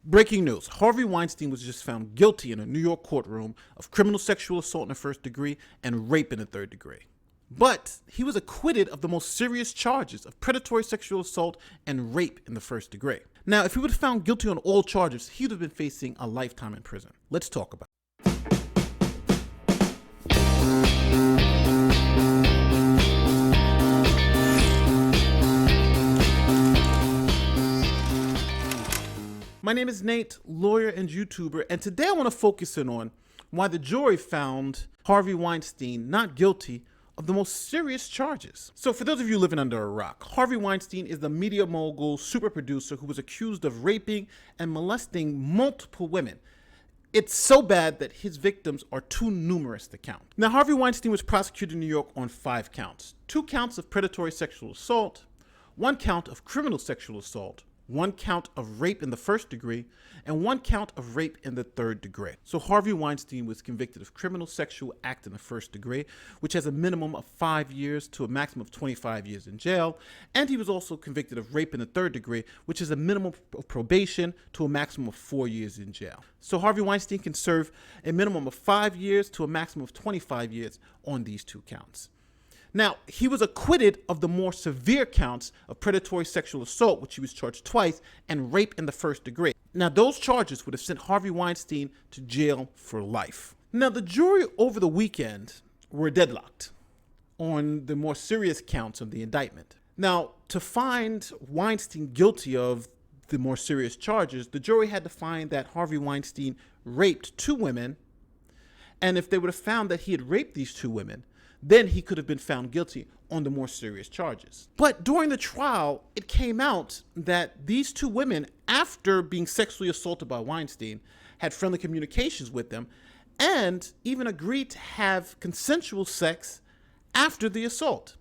Breaking news. Harvey Weinstein was just found guilty in a New York courtroom of criminal sexual assault in the first degree and rape in the third degree. But he was acquitted of the most serious charges of predatory sexual assault and rape in the first degree. Now, if he would have found guilty on all charges, he would have been facing a lifetime in prison. Let's talk about it. My name is Nate, lawyer and YouTuber, and today I want to focus in on why the jury found Harvey Weinstein not guilty of the most serious charges. So for those of you living under a rock, Harvey Weinstein is the media mogul super producer who was accused of raping and molesting multiple women. It's so bad that his victims are too numerous to count. Now, Harvey Weinstein was prosecuted in New York on 5 counts. 2 counts of predatory sexual assault, 1 count of criminal sexual assault, 1 count of rape in the first degree, and 1 count of rape in the third degree. So Harvey Weinstein was convicted of criminal sexual act in the first degree, which has a minimum of 5 years to a maximum of 25 years in jail. And he was also convicted of rape in the third degree, which is a minimum of probation to a maximum of 4 years in jail. So Harvey Weinstein can serve a minimum of 5 years to a maximum of 25 years on these 2 counts. Now, he was acquitted of the more severe counts of predatory sexual assault, which he was charged twice, and rape in the first degree. Now, those charges would have sent Harvey Weinstein to jail for life. Now, the jury over the weekend were deadlocked on the more serious counts of the indictment. Now, to find Weinstein guilty of the more serious charges, the jury had to find that Harvey Weinstein raped 2 women, and if they would have found that he had raped these 2 women, then he could have been found guilty on the more serious charges. But during the trial, it came out that these 2 women, after being sexually assaulted by Weinstein, had friendly communications with them and even agreed to have consensual sex after the assault.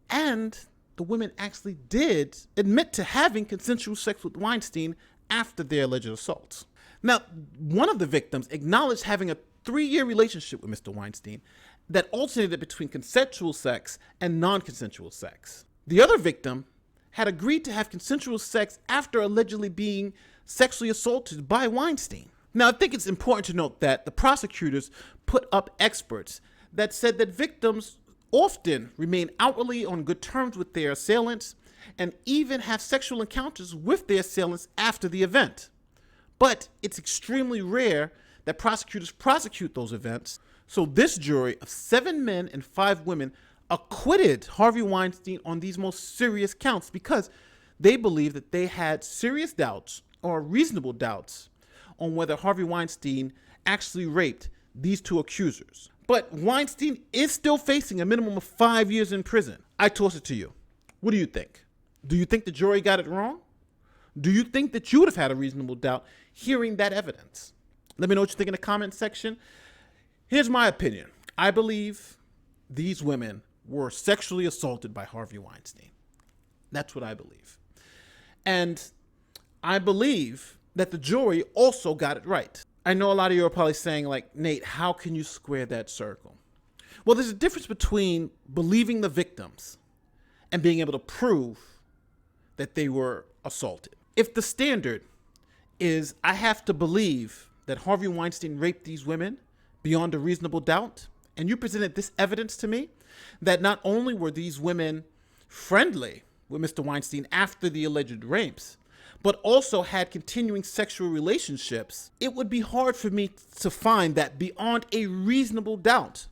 And the women actually did admit to having consensual sex with Weinstein after their alleged assaults. Now, one of the victims acknowledged having a 3-year relationship with Mr. Weinstein that alternated between consensual sex and non-consensual sex. The other victim had agreed to have consensual sex after allegedly being sexually assaulted by Weinstein. Now, I think it's important to note that the prosecutors put up experts that said that victims often remain outwardly on good terms with their assailants and even have sexual encounters with their assailants after the event. But it's extremely rare that prosecutors prosecute those events. So this jury of 7 men and 5 women acquitted Harvey Weinstein on these most serious counts because they believed that they had serious doubts or reasonable doubts on whether Harvey Weinstein actually raped these 2 accusers. But Weinstein is still facing a minimum of 5 years in prison. I toss it to you. What do you think? Do you think the jury got it wrong? Do you think that you would have had a reasonable doubt hearing that evidence? Let me know what you think in the comment section. Here's my opinion. I believe these women were sexually assaulted by Harvey Weinstein. That's what I believe. And I believe that the jury also got it right. I know a lot of you are probably saying, like, Nate, how can you square that circle? Well, there's a difference between believing the victims and being able to prove that they were assaulted. If the standard is I have to believe that Harvey Weinstein raped these women beyond a reasonable doubt, and you presented this evidence to me that not only were these women friendly with Mr. Weinstein after the alleged rapes, but also had continuing sexual relationships, it would be hard for me to find that beyond a reasonable doubt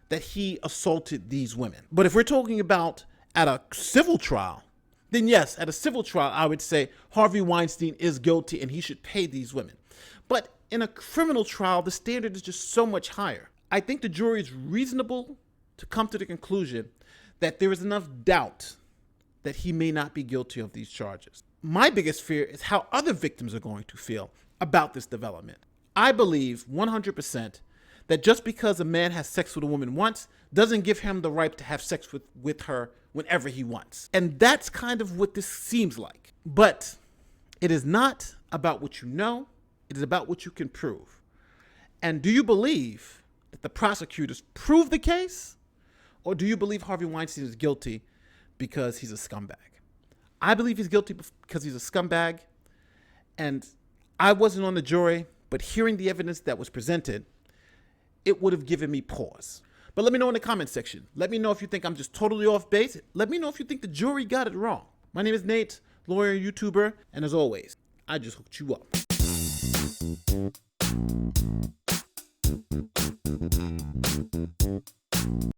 that he assaulted these women. But if we're talking about at a civil trial, then yes, at a civil trial, I would say Harvey Weinstein is guilty and he should pay these women. But in a criminal trial, the standard is just so much higher. I think the jury is reasonable to come to the conclusion that there is enough doubt that he may not be guilty of these charges. My biggest fear is how other victims are going to feel about this development. I believe 100% that just because a man has sex with a woman once doesn't give him the right to have sex with her whenever he wants. And that's kind of what this seems like. But it is not about what you know. It is about what you can prove. And do you believe that the prosecutors proved the case? Or do you believe Harvey Weinstein is guilty because he's a scumbag? I believe he's guilty because he's a scumbag. And I wasn't on the jury, but hearing the evidence that was presented, it would have given me pause. But let me know in the comment section. Let me know if you think I'm just totally off base. Let me know if you think the jury got it wrong. My name is Nate, lawyer and YouTuber, and as always, I just hooked you up.